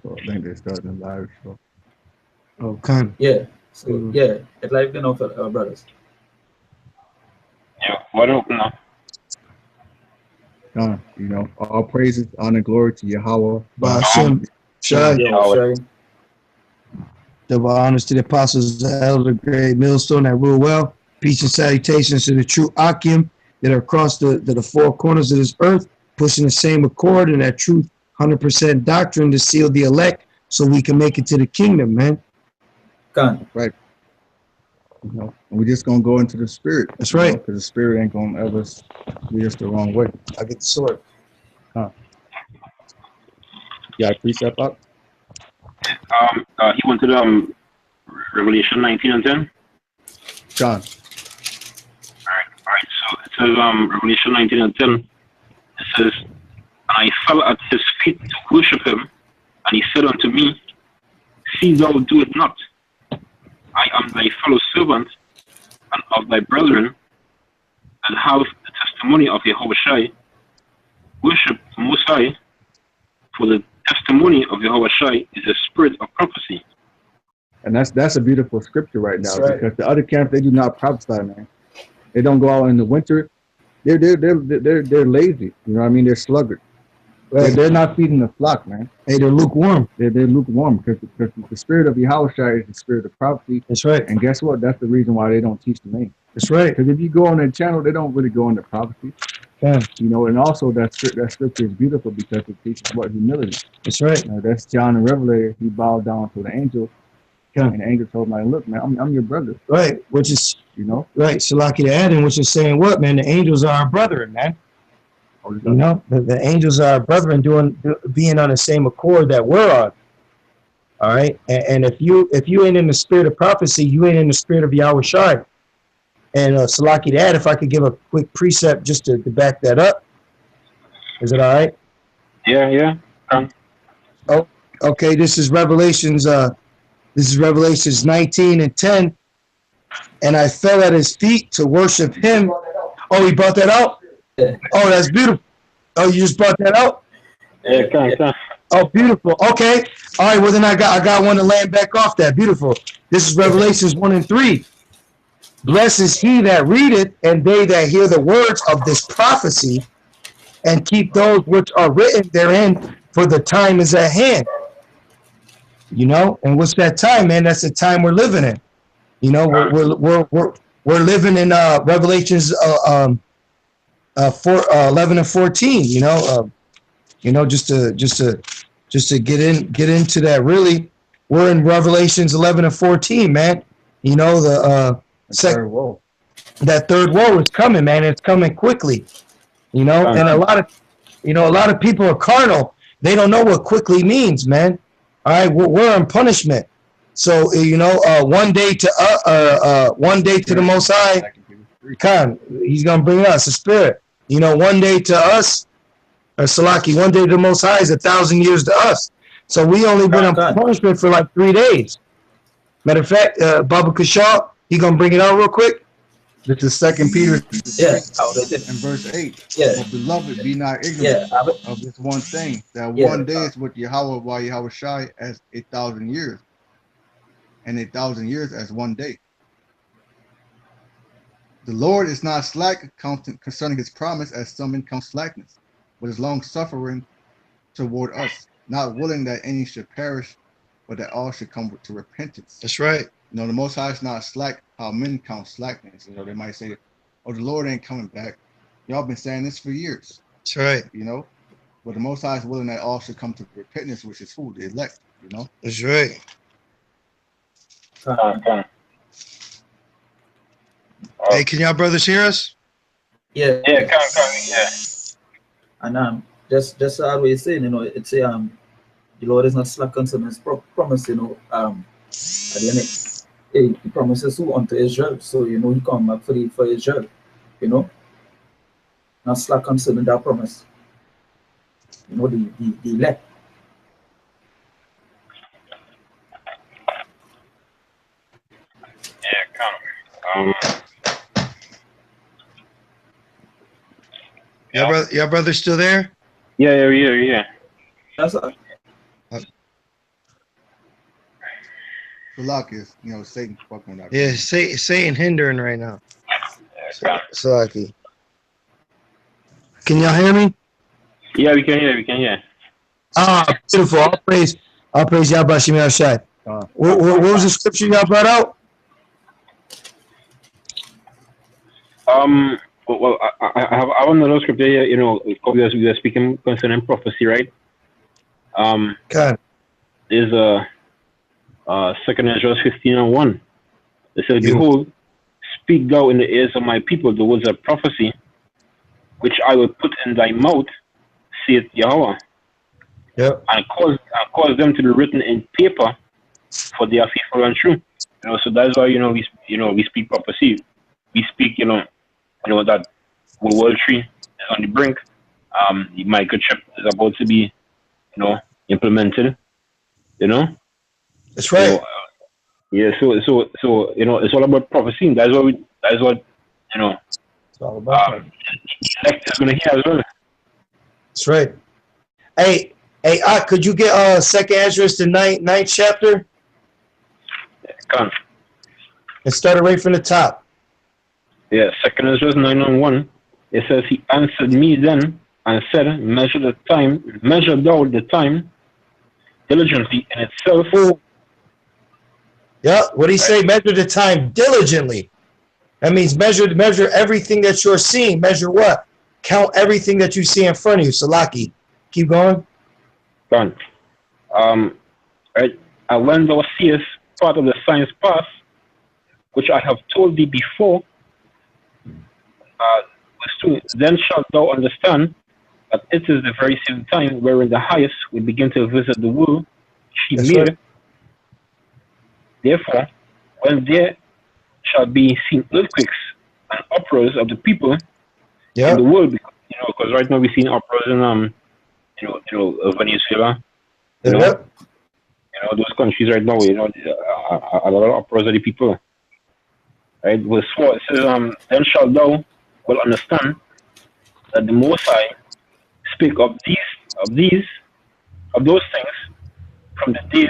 So I think they're starting a live show. Oh, kind of. Yeah. So Mm. yeah, it live been off brothers. Yeah, what up now? You know, all praises, honor, glory to Yahweh. Ba'ashem. Shai. Yo, Shower. Shay. Double honors to the apostles, the elder, great millstone that rule well. Peace and salutations to the true Akim that are across the four corners of this earth, pushing the same accord and that truth, 100% doctrine to seal the elect so we can make it to the kingdom, man. Can. Right. You know, and we're just gonna go into the spirit. That's right. Because the spirit ain't gonna ever lead us the wrong way. I get the sword. You got a precept up? He wanted Revelation 19 and 10. John. All right. So it says Revelation 19 and 10. It says, "And I fell at his feet to worship him, and he said unto me, See thou do it not. I am thy fellow servant and of thy brethren, and have the testimony of Yahweh. Worship the Most High, for the testimony of Yahweh is a spirit of prophecy." And that's a beautiful scripture right now, That's right. because the other camps, they do not prophesy, man. They don't go out in the winter. They're lazy. You know what I mean? They're sluggard. Right. They're not feeding the flock, man. Hey, they're lukewarm. They're lukewarm because the spirit of Yahweh is the spirit of prophecy. That's right. And guess what? That's the reason why they don't teach the name. That's right. Because if you go on their channel, they don't really go into prophecy. Yeah. You know, and also that scripture is beautiful because it teaches what humility. That's right. That's John the Revelator. He bowed down to the angel. Yeah. And the angel told him, like, look, man, I'm your brother. Right. Which is, You know? right, Salaki to Adam, which is saying what, man? The angels are our brethren, man. You know, the angels are our brethren being on the same accord that we're on. All right. And if you ain't in the spirit of prophecy, you ain't in the spirit of Yahweh Shai. And Salaki to Ad, if I could give a quick precept just to back that up. Is it all right? Yeah. Okay, this is Revelations 19 and 10. And I fell at his feet to worship him. Oh, he brought that out? Yeah. Oh, that's beautiful. Oh, you just brought that out? Yeah, can. Oh, beautiful. Okay. All right, well then I got one to land back off that. Beautiful. This is Revelations 1 and 3. Blessed is he that readeth, and they that hear the words of this prophecy, and keep those which are written therein, for the time is at hand. You know, and what's that time, man? That's the time we're living in. You know, we're living in Revelations 11 and 14. You know, just to get into that. Really, we're in Revelations 11 and 14, man. You know, that third woe is coming, man. It's coming quickly. You know, and a lot of people are carnal. They don't know what quickly means, man. All right, we're in punishment. So you know, one day to the Most High, He's gonna bring us a spirit. You know, one day to us, or Salaki, one day to the Most High is 1,000 years to us. So we only been on punishment for like 3 days. Matter of fact, Baba Kashaw, he gonna bring it out real quick. This is 2 Peter in verse 8. Yeah. Oh, beloved, be not ignorant of this one thing, that one day is with Yahweh while Yahweh Shai as 1,000 years, and 1,000 years as one day. The Lord is not slack concerning his promise, as some men count slackness, but is long suffering toward us, not willing that any should perish, but that all should come to repentance. That's right. You know, the Most High is not slack how men count slackness. You know, they might say, oh, the Lord ain't coming back. Y'all been saying this for years. That's right. You know, but the Most High is willing that all should come to repentance, which is who? The elect, you know? That's right. Can. Hey, can y'all brothers hear us? Yeah. Yeah, can. And just what you're saying, you know, it's the Lord is not slack concerning his promise, you know. At the end, he promises who unto Israel, so you know he come back for Israel, you know. Not slack concerning that promise. You know, the elect. Yeah, can. Y'all brothers still there? Yeah. That's all. Salakis, Satan fucking with that. Yeah, Satan hindering right now. Salaki. Can y'all hear me? Yeah, we can hear. Beautiful. I'll praise Yahweh Shemi Ashai. What was the scripture y'all brought out? Well, I have another scripture here. We are speaking concerning prophecy, right? God. Is 2nd Ezra 15:1. It says, Beautiful. "Behold, speak thou in the ears of my people the words of prophecy, which I will put in thy mouth, saith Yahweh, Yep. and cause them to be written in paper, for they are faithful and true." So that's why we speak prophecy. We speak that World Tree is on the brink. The microchip is about to be implemented. That's right. Yeah. So it's all about prophecy. That's what It's all about that. elect is gonna hear as well. That's right. Hey, could you get 2nd Ezra the ninth chapter Come on. and start it right from the top? Yeah, 2nd Ezra 9:1. It says, "He answered me then and said, measure thou the time diligently in itself." Yeah. What do you say? Measure the time diligently. That means measure everything that you're seeing. Measure what? Count everything that you see in front of you. Salaki. Keep going. Done. Right. And when thou seest part of the signs pass, which I have told thee before, verse 2, then shalt thou understand that it is the very same time wherein the highest will begin to visit the world she That's made. right. Therefore, when there shall be seen earthquakes and uproars of the people in the world, because right now we're seeing uproars in Venezuela, Yep. those countries right now, a lot of uproars of the people. Right, verse 4, it says, then shalt thou will understand that the Most High speak of those things from the days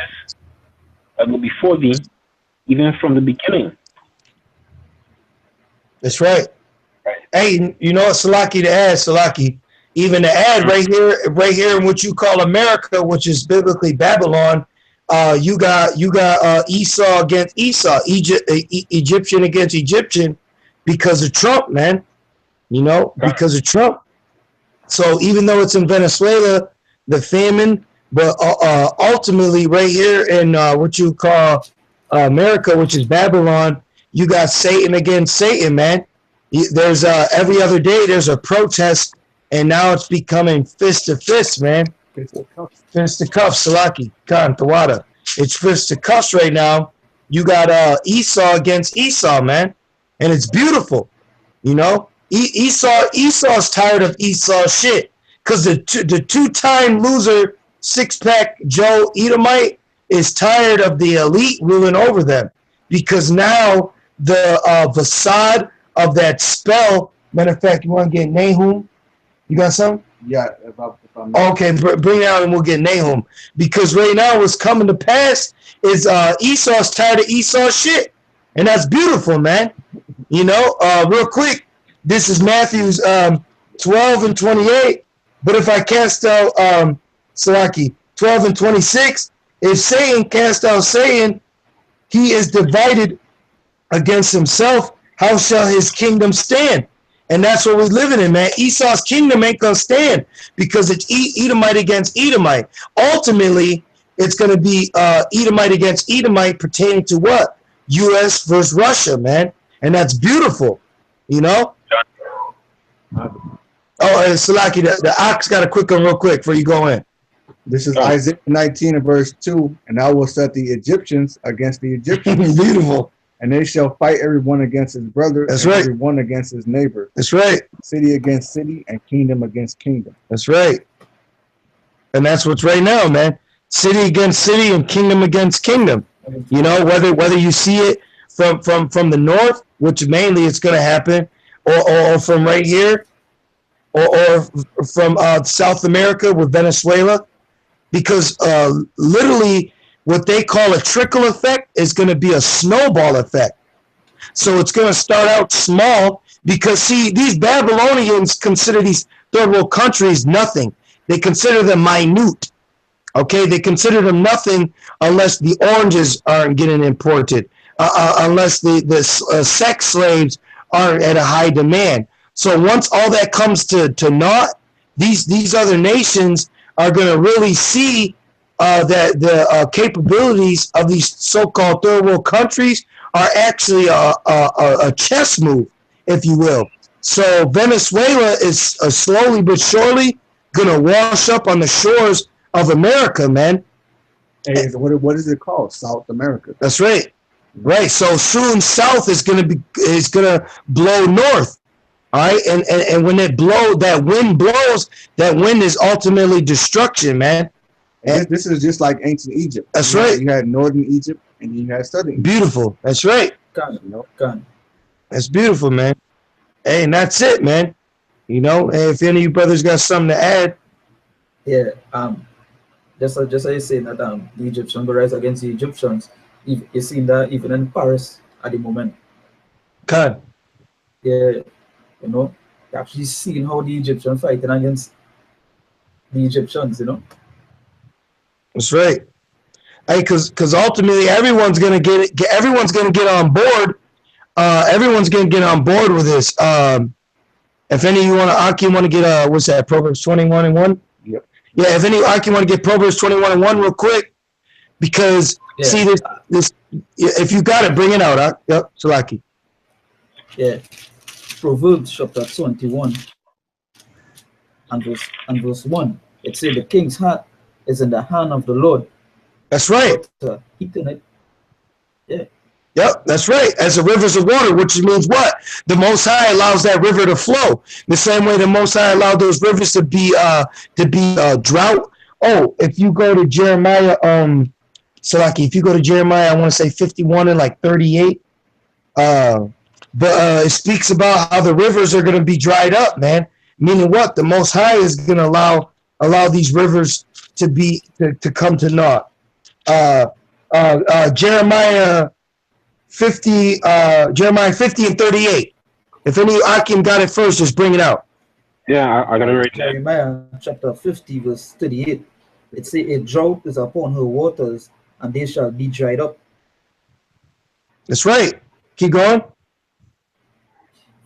that were before thee, even from the beginning. That's right. Hey, you know what, Salaki, to add, Salaki, even to add right here in what you call America, which is biblically Babylon, you got Esau against Esau, Egyptian against Egyptian, because of Trump, man. Because of Trump. So even though it's in Venezuela, the famine, but ultimately right here in what you call America, which is Babylon, you got Satan against Satan, man. There's every other day there's a protest, and now it's becoming fist to fist, man. Fist to cuff, Salaki, Khan, Tawada. It's fist to cuffs right now. You got Esau against Esau, man, and it's beautiful. Esau's tired of Esau's shit, because the two-time loser six-pack Joe Edomite is tired of the elite ruling over them, because now the facade of that spell. Matter of fact, you want to get Nahum? You got something? Yeah. If I'm Okay, bring it out and we'll get Nahum. Because right now what's coming to pass is Esau's tired of Esau's shit. And that's beautiful, man. Real quick, this is Matthew's 12 and 28. But if I cast out Salaki 12 and 26, if Satan cast out Satan, he is divided against himself. How shall his kingdom stand? And that's what we're living in, man. Esau's kingdom ain't going to stand, because it's Edomite against Edomite. Ultimately, it's going to be Edomite against Edomite pertaining to what? U.S. versus Russia, man. And that's beautiful, Oh, Salaki, the ox got a quick one real quick before you go in. This is Isaiah 19 and verse 2. And I will set the Egyptians against the Egyptians. Beautiful. And they shall fight every one against his brother, That's and right. every one against his neighbor. That's right. City against city, and kingdom against kingdom. That's right. And that's what's right now, man. City against city and kingdom against kingdom. Whether you see it from the north, which mainly it's going to happen, or from right here, or from South America with Venezuela, because literally what they call a trickle effect is going to be a snowball effect. So it's going to start out small because, see, these Babylonians consider these third world countries nothing. They consider them minute. Okay, they consider them nothing unless the oranges aren't getting imported, unless the sex slaves aren't at a high demand. So once all that comes to naught, these other nations are going to really see that the capabilities of these so-called third world countries are actually a chess move, if you will. So Venezuela is slowly but surely going to wash up on the shores of America, man. Hey, what is it called? South America. That's right. Right. So soon South is gonna blow north. All right. And when that wind blows, that wind is ultimately destruction, man. And this is just like ancient Egypt. That's right. You had northern Egypt and you had southern Egypt. Beautiful. That's right. That's beautiful, man. Hey, and that's it, man. You know, if any of you brothers got something to add. Yeah. Just as you say that the Egyptians will rise against the Egyptians. You see that even in Paris at the moment. God. Yeah, you know, you actually seeing how the Egyptians fighting against the Egyptians, you know. That's right. Hey, because ultimately everyone's gonna get it. Everyone's gonna get on board. Everyone's gonna get on board with this. If any of you want to get what's that? Proverbs 21:1. Yep. Yeah. If any Aki want to get Proverbs 21:1 real quick, because see this. If you got it, bring it out. Yep. Salaki. Yeah. Proverbs chapter 21 and verse 1. It says the king's heart is in the hand of the Lord. That's right. Yeah. Yep, that's right. As the rivers of water, which means what? The Most High allows that river to flow. The same way the Most High allowed those rivers to be drought. Oh, if you go to Jeremiah, Salaki, if you go to Jeremiah, I want to say 51 and like 38. But it speaks about how the rivers are going to be dried up, man. Meaning what? The Most High is going to allow these rivers to come to naught. Jeremiah 50 and 38. If any Akim got it first, just bring it out. Yeah, I got it right there. Jeremiah chapter 50 verse 38. It says a drought is upon her waters, and they shall be dried up. That's right. Keep going.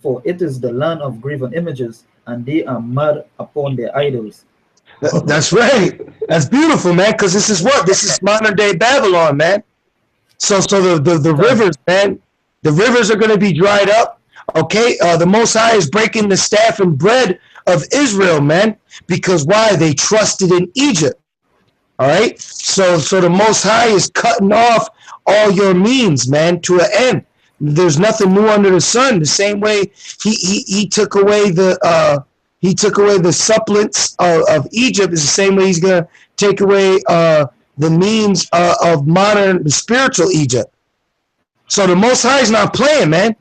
For it is the land of graven images, and they are mad upon their idols. That's right. That's beautiful, man. Because this is what? This is modern day Babylon, man. So the rivers, man, the rivers are going to be dried up. Okay, the Most High is breaking the staff and bread of Israel, man. Because why? They trusted in Egypt. All right. So the Most High is cutting off all your means, man, to an end. There's nothing new under the sun. The same way he took away the supplants of Egypt is the same way he's gonna take away the means of modern spiritual Egypt. So the Most High is not playing, man.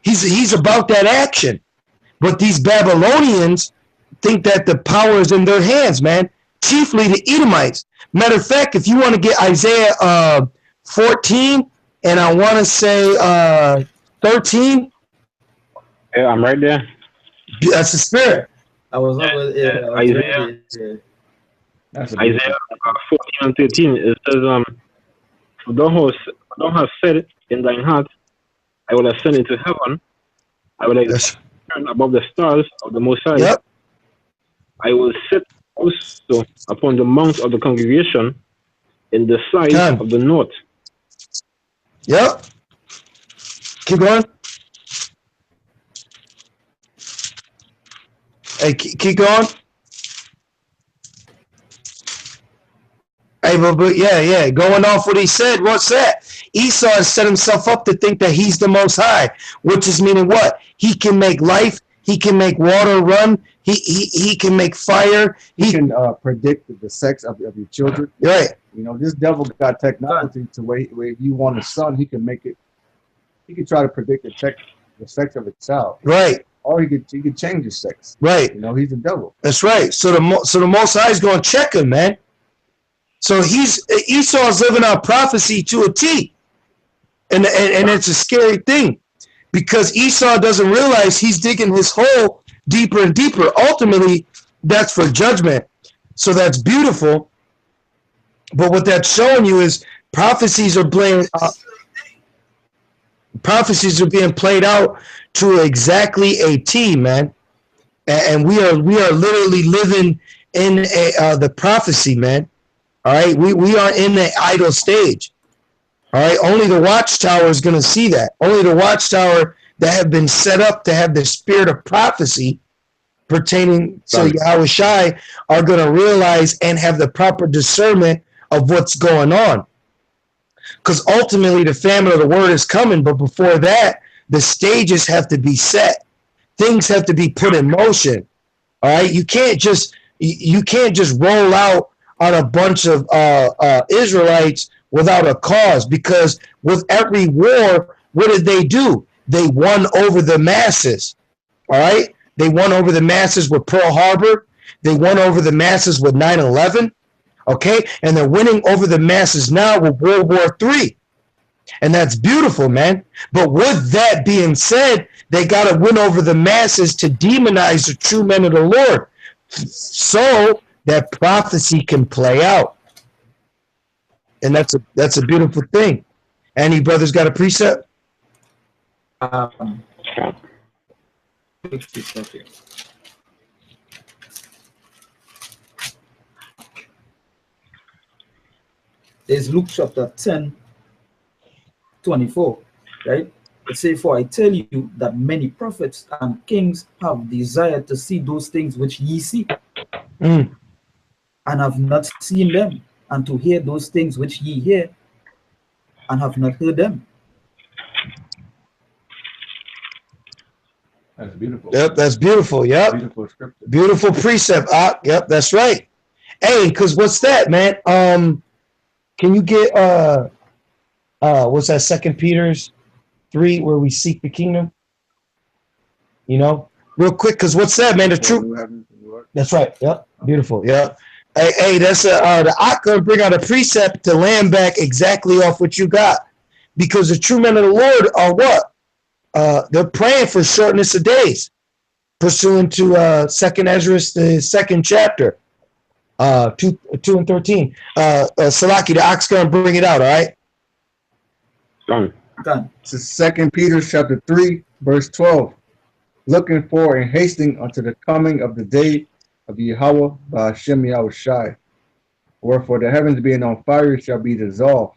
He's about that action. But these Babylonians think that the power is in their hands, man. Chiefly the Edomites. Matter of fact, if you want to get Isaiah 14 and I want to say 13. Yeah, I'm right there. That's the spirit. I was Isaiah 14 and 13. It says, thou hast said in thine heart, I will ascend into heaven. I will ascend above the stars of the Most High. Yep. I will sit also upon the mount of the congregation in the side of the north. Yep. Keep going. Hey, keep going. Hey, but yeah. Going off what he said, what's that? Esau has set himself up to think that he's the Most High, which is meaning what? He can make life. He can make water run. He can make fire. He can predict the sex of your children. Right. You know, this devil got technology to where you want a son, he can make it. He can try to predict the sex of a child. Right. Or he could change his sex. Right. You know, he's a devil. That's right. So the Most High is going to check him, man. So Esau's living out prophecy to a T. And it's a scary thing because Esau doesn't realize he's digging his hole deeper and deeper. Ultimately, that's for judgment. So that's beautiful. But what that's showing you is prophecies are being played out to exactly a T, man. And we are literally living in the prophecy, man. All right, we are in the idle stage. All right, only the watchtower is going to see that. Only the watchtower that have been set up to have the spirit of prophecy pertaining to Yahweh Shai are going to realize and have the proper discernment of what's going on. Because ultimately the famine of the word is coming, but before that, the stages have to be set. Things have to be put in motion. All right, you can't just roll out on a bunch of Israelites without a cause, because with every war, what did they do? They won over the masses. All right, they won over the masses with Pearl Harbor. They won over the masses with 9/11. Okay, and they're winning over the masses now with World War III. And that's beautiful, man. But with that being said, they got to win over the masses to demonize the true men of the Lord so that prophecy can play out. And that's a beautiful thing. Any brothers got a precept? There's Luke chapter 10:24, right? It says, "For I tell you that many prophets and kings have desired to see those things which ye see, and have not seen them, and to hear those things which ye hear, and have not heard them." That's beautiful. Yep, that's beautiful. Yep. Beautiful scripture. Beautiful precept. Yep, that's right. Hey, because what's that, man? Can you get what's that, 2 Peter 3, where we seek the kingdom? You know, real quick, because what's that, man? The truth. That's right. Yep. Beautiful. Yep. Hey, that's the I could bring out a precept to land back exactly off what you got, because the true men of the Lord are what? They're praying for shortness of days, pursuant to 2nd Ezra, the 2nd chapter, 2 and 13. Salaki, the ox gonna bring it out. All right. Done. This is 2 Peter chapter 3, verse 12. Looking for and hasting unto the coming of the day of Yahweh by Hashem Yahweh Shai. Wherefore the heavens being on fire shall be dissolved,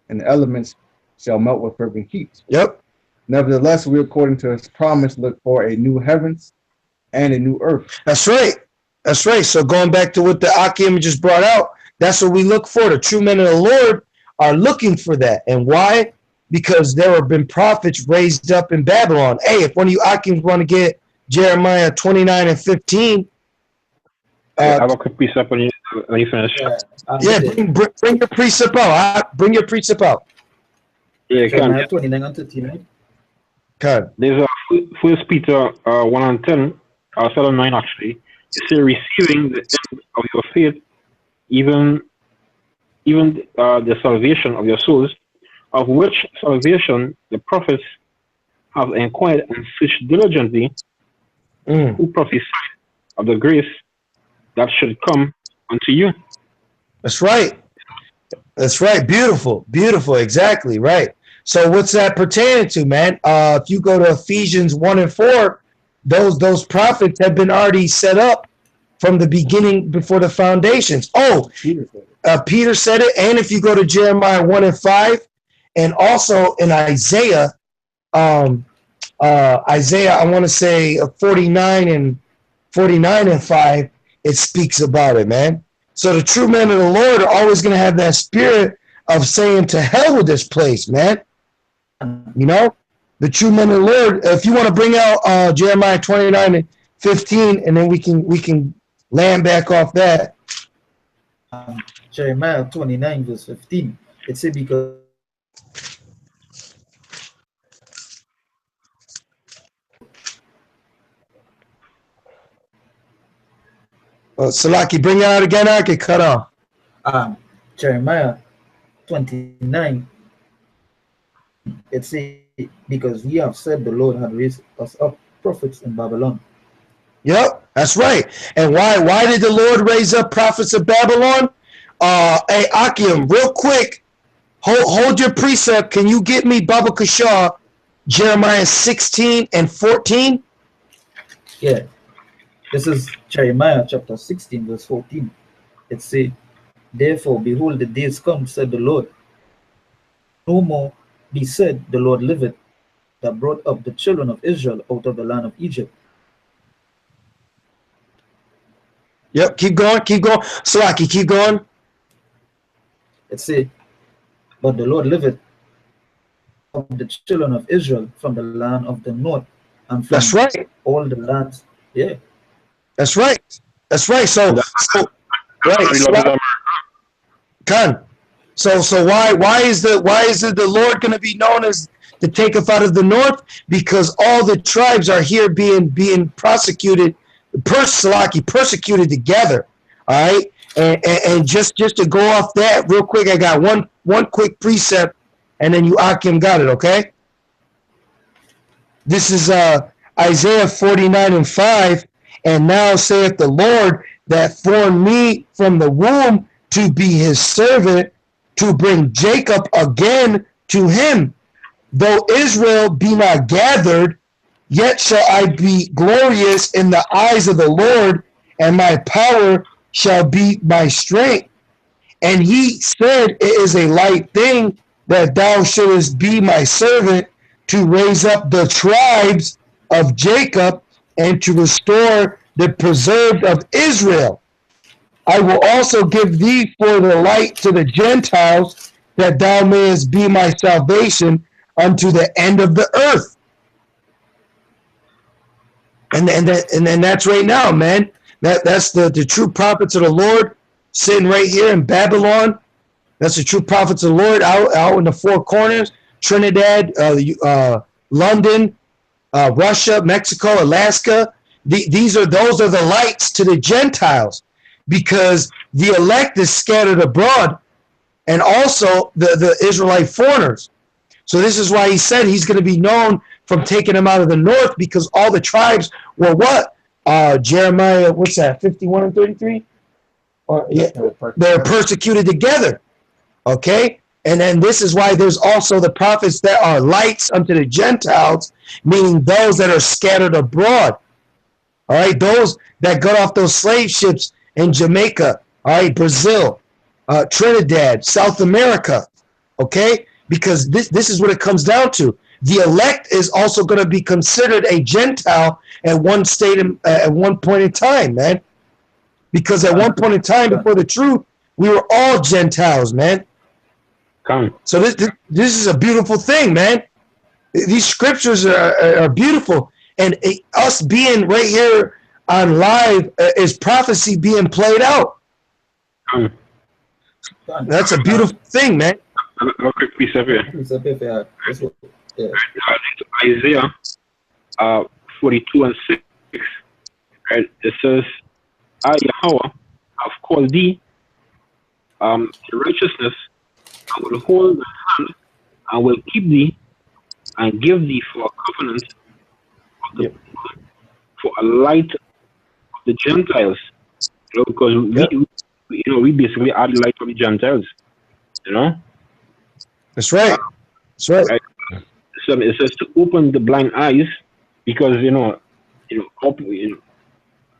and the elements shall melt with fervent heat. Yep. Nevertheless, we, according to his promise, look for a new heavens and a new earth. That's right. That's right. So going back to what the Akim just brought out, that's what we look for. The true men of the Lord are looking for that. And why? Because there have been prophets raised up in Babylon. Hey, if one of you Akims want to get Jeremiah 29 and 15. I have a quick precept when you finish. Bring your precept out. Bring your precept out. Yeah, Jeremiah 29 and 13. Okay. There's a 1 Peter 1 and 10, 7 and 9 actually. It says, receiving the end of your faith, even the salvation of your souls, of which salvation the prophets have inquired and searched diligently, who prophesied of the grace that should come unto you. That's right. That's right. Beautiful. Beautiful. Exactly. Right. So what's that pertaining to, man? If you go to Ephesians 1 and 4, those prophets have been already set up from the beginning before the foundations. Peter said it. And if you go to Jeremiah 1 and 5, and also in Isaiah, I want to say 49 and 5, it speaks about it, man. So the true men of the Lord are always going to have that spirit of saying, to hell with this place, man. You know, the true men of the Lord. If you want to bring out Jeremiah 29 and 15, and then we can land back off that. Jeremiah 29 verse 15. It says, because Salaki, bring it out again. I get cut off. Jeremiah 29, it says, because ye have said the Lord had raised us up prophets in Babylon. Yep, that's right. And why did the Lord raise up prophets of Babylon? Hey, Akim, real quick, hold your precept. Can you get me Baba Kashaw, Jeremiah 16 and 14? Yeah, this is Jeremiah chapter 16, verse 14. It says, therefore, behold, the days come, said the Lord. No more be said, the Lord liveth, that brought up the children of Israel out of the land of Egypt. Yep, keep going. Salaki, keep going. It says, but the Lord liveth of the children of Israel from the land of the north and from That's right. all the lands. Yeah. That's right. That's right. So right. Khan. So why is the Lord going to be known as the taketh out of the north? Because all the tribes are here being persecuted together. All right. And just to go off that real quick, I got one quick precept, and then you Akim got it, okay? This is Isaiah 49 and 5. And now saith the Lord that formed me from the womb to be his servant, to bring Jacob again to him. Though Israel be not gathered, yet shall I be glorious in the eyes of the Lord, and my power shall be my strength. And he said, it is a light thing that thou shouldest be my servant, to raise up the tribes of Jacob and to restore the preserved of Israel. I will also give thee for the light to the Gentiles, that thou mayest be my salvation unto the end of the earth. And that's right now, man. That's the true prophets of the Lord sitting right here in Babylon. That's the true prophets of the Lord out in the four corners: Trinidad, London, Russia, Mexico, Alaska. Those are the lights to the Gentiles, because the elect is scattered abroad, and also the Israelite foreigners. So this is why he said he's going to be known from taking them out of the north, because all the tribes were what? Jeremiah, what's that, 51 and 33? Or yeah, they're persecuted together. Okay? And then this is why there's also the prophets that are lights unto the Gentiles, meaning those that are scattered abroad. All right, those that got off those slave ships in Jamaica, all right, Brazil, Trinidad, South America, okay? Because this is what it comes down to. The elect is also going to be considered a Gentile at one point in time, man. Because at one point in time, before the truth, we were all Gentiles, man. So this is a beautiful thing, man. These scriptures are beautiful. And us being right here on live is prophecy being played out. That's a beautiful thing, man. A quick precept here. Isaiah 42 and 6. Right? It says, I, Yahweh, have called thee to righteousness. I will hold thy hand, and will keep thee, and give thee for a covenant for a light of the Gentiles. You know, because we basically are the light of the Gentiles. You know. That's right. That's right. So it says to open the blind eyes, because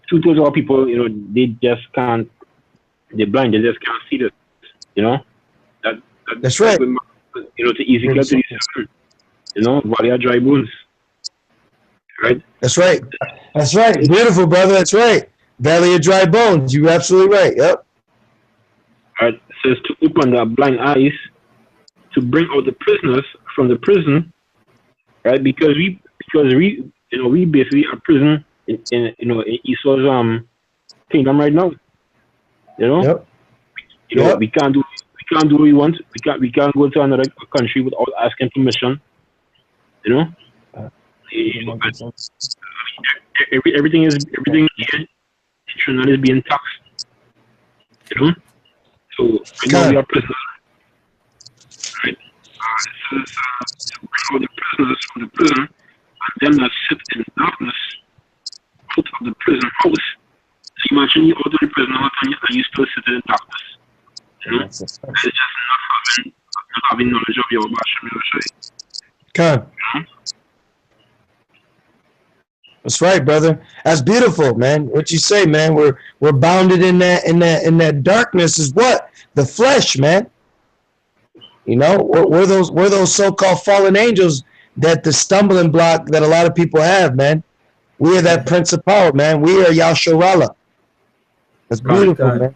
two-thirds of our people, they just can't. They're blind. They just can't see this. You know. That's right. To Ezekiel 37. Valley of dry bones. Right. That's right. That's right. Beautiful, brother. That's right. Valley of dry bones. You're absolutely right. Yep. Right. It says to open the blind eyes, to bring out the prisoners from the prison, right? Because we basically are prison in Esau's kingdom right now. Yep. We can't do what we want. We can't go to another country without asking permission. Everything is being taxed. So I know we are prisoners. Right? It says to bring out the prisoners from the prison, and them that sit in darkness out of the prison house. So imagine you out of the prison house and you still sit in darkness. You know? It's just not having knowledge of your Bashem. Okay. That's right, brother. That's beautiful, man. What you say, man? We're bounded in that darkness is what? The flesh, man. You know, we're those so-called fallen angels that the stumbling block that a lot of people have, man. We are that prince of power, man. We are Yasharala. That's beautiful, right, man.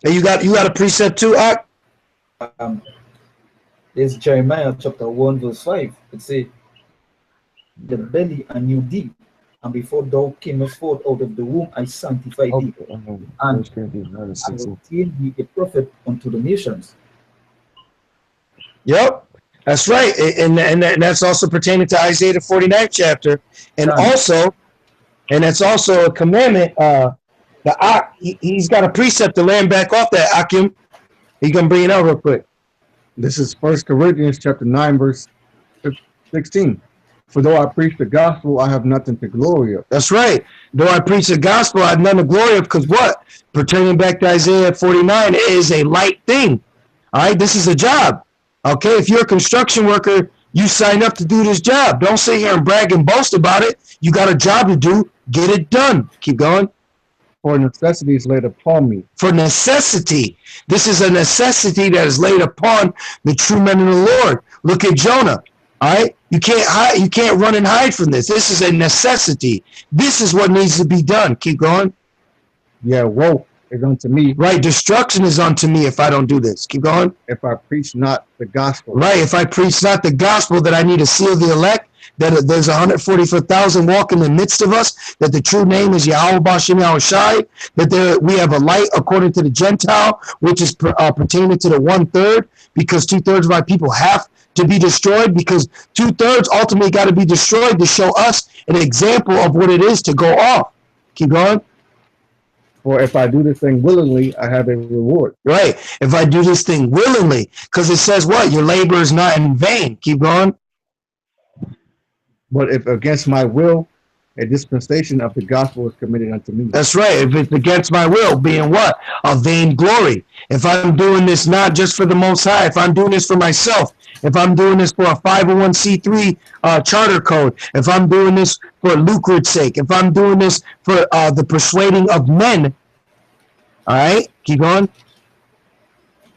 And you got a precept too, Ak? There's Jeremiah chapter 1 verse 5. It says, the belly and you deep, and before thou camest forth out of the womb, I sanctify thee, and I ordain thee a prophet unto the nations. Yep, that's right, and that's also pertaining to Isaiah the 49th chapter, and that's also a commandment. He's got a precept to land back off that, Akim. He's gonna bring it out real quick. This is 1 Corinthians chapter 9 verse 16. For though I preach the gospel, I have nothing to glory of. That's right. Though I preach the gospel, I have nothing to glory of, because what? Pertaining back to Isaiah 49, it is a light thing. All right, this is a job. Okay, if you're a construction worker, you sign up to do this job. Don't sit here and brag and boast about it. You got a job to do. Get it done. Keep going. For necessity is laid upon me. For necessity. This is a necessity that is laid upon the true men of the Lord. Look at Jonah. All right, you can't hide, you can't run and hide from this. This is a necessity. This is what needs to be done. Keep going. Yeah, woe is unto me. Right, destruction is unto me if I don't do this. Keep going. If I preach not the gospel. Right, if I preach not the gospel, that I need to seal the elect, that there's 144,000 walk in the midst of us, that the true name is Yahweh Bashem Yahushai, that we have a light according to the Gentile, which is pertaining to the 1/3, because 2/3 of my people have to be destroyed, because 2/3 ultimately got to be destroyed to show us an example of what it is to go off. Keep going. For if I do this thing willingly, I have a reward. Right. If I do this thing willingly, because it says what? Your labor is not in vain. Keep going. But if against my will, a dispensation of the gospel is committed unto me. That's right. If it's against my will, being what? A vain glory. If I'm doing this not just for the Most High, if I'm doing this for myself, if I'm doing this for a 501c3 charter code, if I'm doing this for lucre's sake, if I'm doing this for the persuading of men, all right, keep going.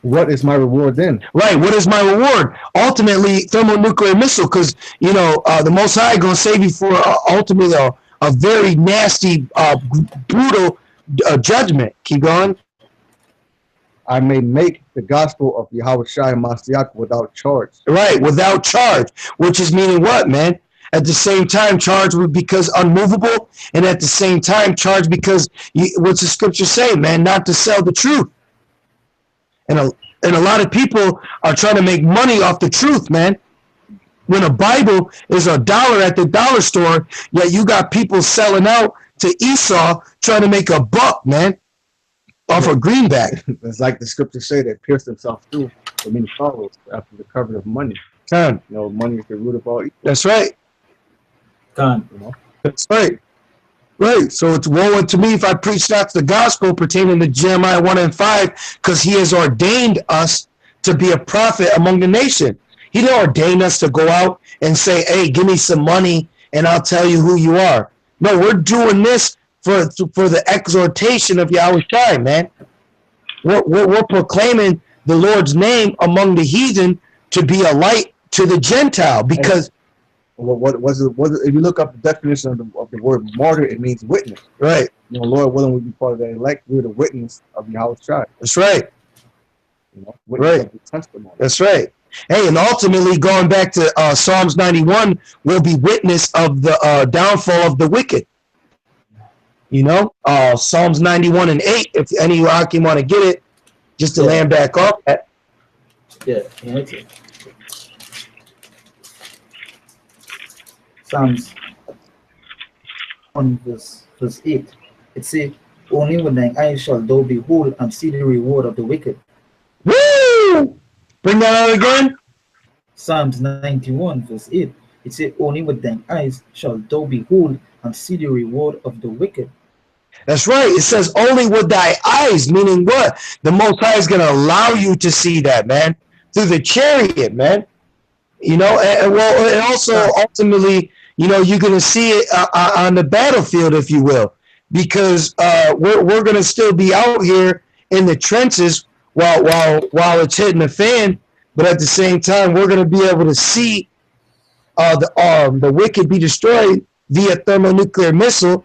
What is my reward then? Right, what is my reward? Ultimately, thermonuclear missile, because, you know, the Most High going to save you for ultimately a very nasty, brutal judgment. Keep going. I may make the gospel of Yahweh Shai Mashiach without charge. Right, without charge, which is meaning what, man? At the same time, charge because unmovable, and at the same time, charge because, what's the scripture say, man? Not to sell the truth. And a lot of people are trying to make money off the truth, man. When a Bible is $1 at the dollar store, yet you got people selling out to Esau trying to make a buck, man, off a greenback. It's like the scriptures say, they pierced themselves through for many sorrows after the cover of money. Con. You know, money is the root of all evil. That's right. Con. You know? That's right. Right. So it's woe unto me if I preach not the gospel pertaining to Jeremiah 1:5, because he has ordained us to be a prophet among the nation. He didn't ordain us to go out and say, hey, give me some money and I'll tell you who you are. No, we're doing this for the exhortation of Yahweh Shai, man. We're proclaiming the Lord's name among the heathen to be a light to the Gentile, because what was it? If you look up the definition of the word martyr, it means witness. Right. You know, Lord willing, we be part of the elect. We're the witness of Yahweh Shai. That's right. You know, witness of the testimony. That's right. Hey, and ultimately, going back to Psalms 91, will be witness of the downfall of the wicked. You know, Psalms 91 and 8. If any of you want to get it, just to land back up. Yeah. Okay. Psalms 1 verse 8. It says, Only with thine eyes shall thou behold and see the reward of the wicked. Woo! Bring that out again. Psalms 91 verse 8. It says, only with thine eyes shall thou behold and see the reward of the wicked. That's right. It says only with thy eyes, meaning what? The Most High is going to allow you to see that, man, through the chariot, man. You know, and also ultimately, you know, you're going to see it on the battlefield, if you will, because we're going to still be out here in the trenches while it's hitting the fan, but at the same time, we're going to be able to see the wicked be destroyed via thermonuclear missile,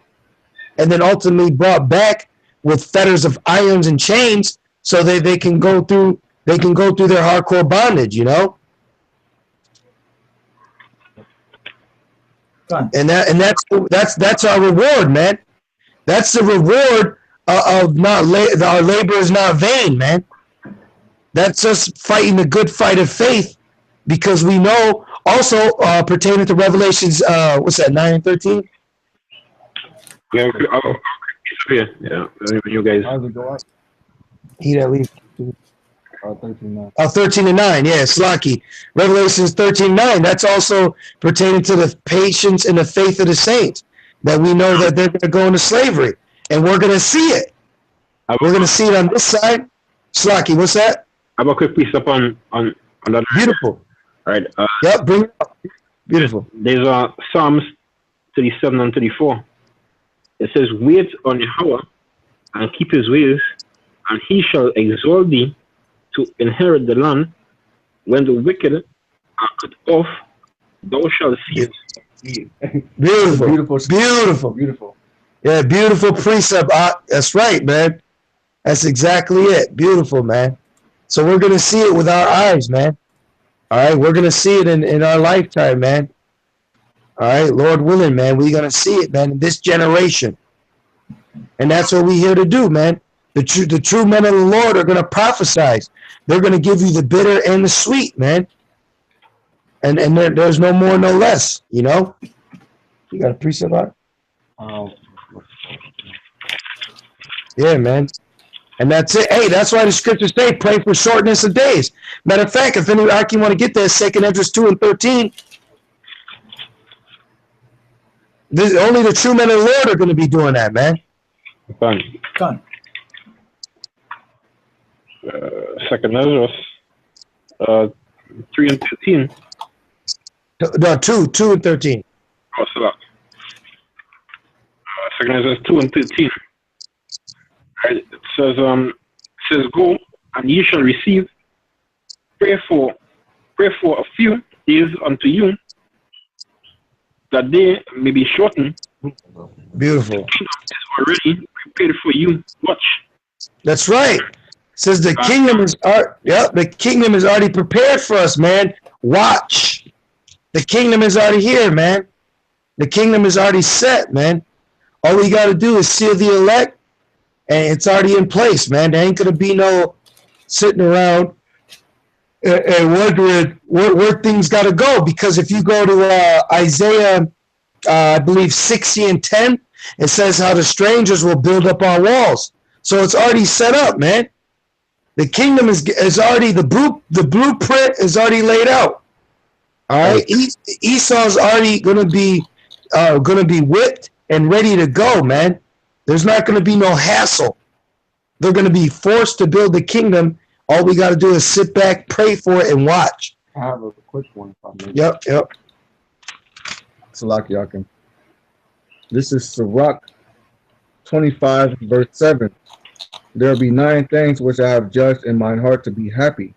and then ultimately brought back with fetters of irons and chains, so they can go through their hardcore bondage, you know. And that's our reward, man. That's the reward of our labor is not vain, man. That's us fighting the good fight of faith, because we know also pertaining to Revelations, what's that, 9 and 13? Yeah, you guys. How's it go up? He that leaves. 13:9. 13 and 9, yeah, Slaki. Revelations 13:9. That's also pertaining to the patience and the faith of the saints, that we know that they're going to go into slavery, and we're going to see it. We're going to see it on this side. Slaki, what's that? I have a quick piece up on that. Beautiful. All right. Yep, bring it up. Beautiful. There's Psalms 37 and 34. It says, wait on Yahweh and keep his ways, and he shall exalt thee to inherit the land. When the wicked are cut off, thou shalt see it. Beautiful. Yeah, beautiful precept. That's right, man. That's exactly it. Beautiful, man. So we're going to see it with our eyes, man. All right, we're going to see it in our lifetime, man. All right, Lord willing, man, we're going to see it, man, in this generation. And that's what we're here to do, man. The true men of the Lord are going to prophesy. They're going to give you the bitter and the sweet, man. And there's no more, no less, you know? You got a precept on it? Yeah, man. And that's it. Hey, that's why the scriptures say, pray for shortness of days. Matter of fact, if any you want to get there, 2nd Esdras 2 and 13. Only the true men of the Lord are going to be doing that, man. Fine. 2nd Esdras 3 and 13. No, 2 and 13. Oh, so that. 2nd Esdras 2 and 13. Right. It says, go and ye shall receive. Pray for a few days unto you, that they may be shortened. Beautiful. The kingdom is already prepared for you. Watch. That's right. It says the kingdom is already prepared for us, man. Watch. The kingdom is already here, man. The kingdom is already set, man. All we got to do is seal the elect, and it's already in place, man. There ain't going to be no sitting around and wondering where things got to go. Because if you go to Isaiah, I believe 60 and 10, it says how the strangers will build up our walls. So it's already set up, man. The kingdom is already, the blueprint is already laid out. All right, Esau's already going to be whipped and ready to go, man. There's not going to be no hassle. They're going to be forced to build the kingdom. All we got to do is sit back, pray for it, and watch. I have a quick one. If I may. Yep. Salaki Yakim. This is Sirach 25, verse 7. There be 9 things which I have judged in mine heart to be happy,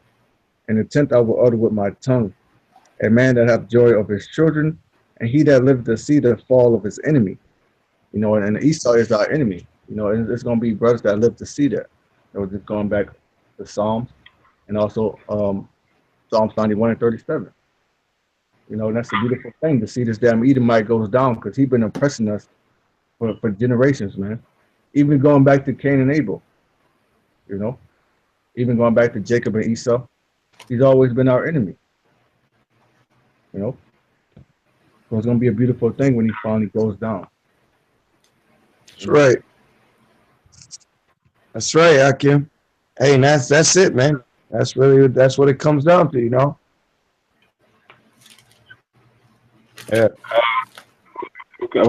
and the 10th I will utter with my tongue. A man that hath joy of his children, and he that liveth to see the fall of his enemy. You know, and Esau is our enemy. You know, and it's going to be brothers that live to see that. You know, just going back to Psalms, and also Psalms 91 and 37. You know, and that's a beautiful thing to see this damn Edomite goes down, because he's been oppressing us for generations, man. Even going back to Cain and Abel, you know, even going back to Jacob and Esau, he's always been our enemy. You know, so it's going to be a beautiful thing when he finally goes down. That's right. That's right, Akim. Hey, and that's it, man. That's what it comes down to, you know. Yeah. Okay,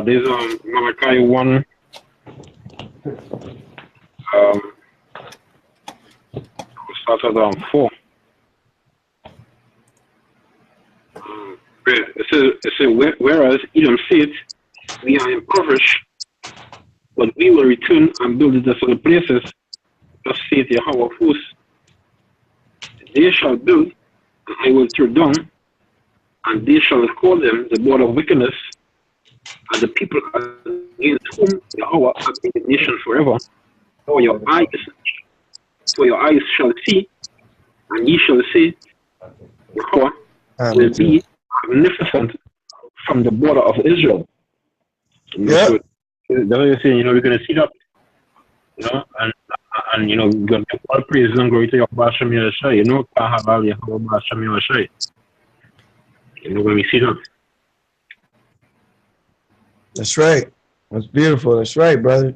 there's Malachi 1. Starts at 4. It says, whereas Edom said, we are impoverished, but we will return and build the desolate places. Thus saith Yahweh of hosts, they shall build, and I will tear down, and they shall call them the border of wickedness, and the people against whom Yahweh hath been a nation forever. For your eyes shall see, and ye shall say, Yahweh will be magnificent from the border of Israel. Yeah. So that's what you're saying, we're going to see that, and we're going to give all praise and glory to Yahweh Hashem Yahushai, Kahabal Yahweh Hashem Yahushai. When we see that. That's right. That's beautiful. That's right, brother.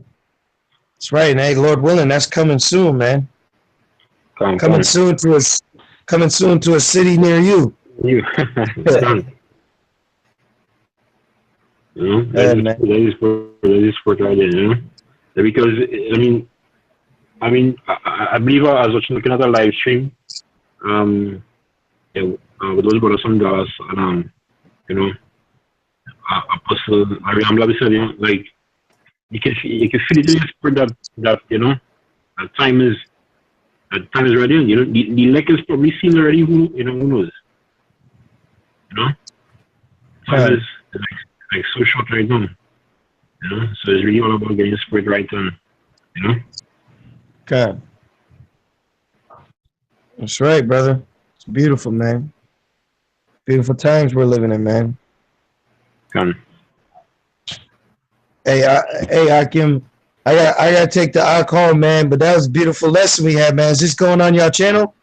That's right. And hey, Lord willing, that's coming soon, man. Coming soon to a city near you. That is what I did, because I believe I was looking at a live stream, with those brothers from Dallas, and Apostle Mariam Labi said, like you can feel it in the spirit that that time is ready. The elect is probably seen already. Who knows? Time is like so short right now. So it's really all about getting the spirit right on. Okay. That's right, brother. It's beautiful, man. Beautiful times we're living in, man. Hey, Akim, I gotta take the alcohol, man. But that was a beautiful lesson we had, man. Is this going on your channel?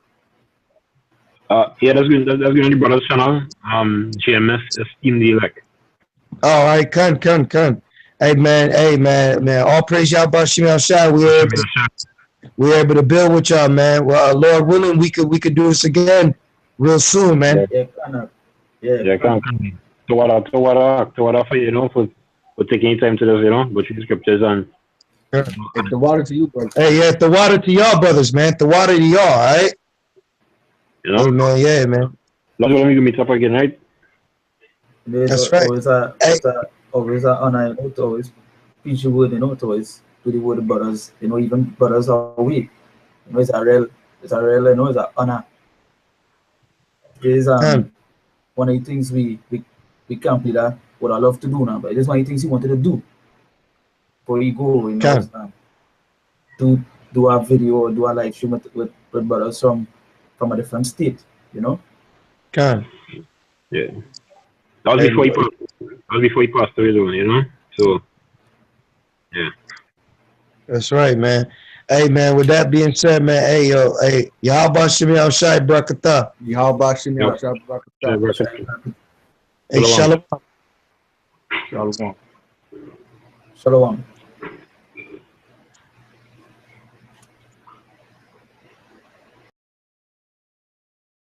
Yeah, that's good. That's good on the brother's channel. GMS Esteem the Elect. Oh, all right, come. Hey, man. All praise y'all, Bashim Al-Shai. We were able to build with y'all, man. Well, Lord willing, we could do this again real soon, man. Yeah, come. To what for for taking time to this, but you scriptures and. It's the water to you, brother. Hey, yeah, the water to y'all, brothers, man. The water to y'all, all right? Hey, man, yeah, man. Last one we can meet up again, right? That's right. Always an honor, to always preach the word, to always do the word of brothers, even brothers are weak. It's a real, it's an honor. There's one of the things we can't be that what I love to do now, but it is one of the things he wanted to do. Before you go, do a video or do a live stream with brothers from a different state, Come. Yeah. That was before he passed away, though, So, yeah. That's right, man. Hey, man, with that being said, man, hey, Yahweh Shemi Al-Shai Brakatah. Yahweh Shemi Al-Shai Brakatah. Hey, Shalom. Shalom. Shalom.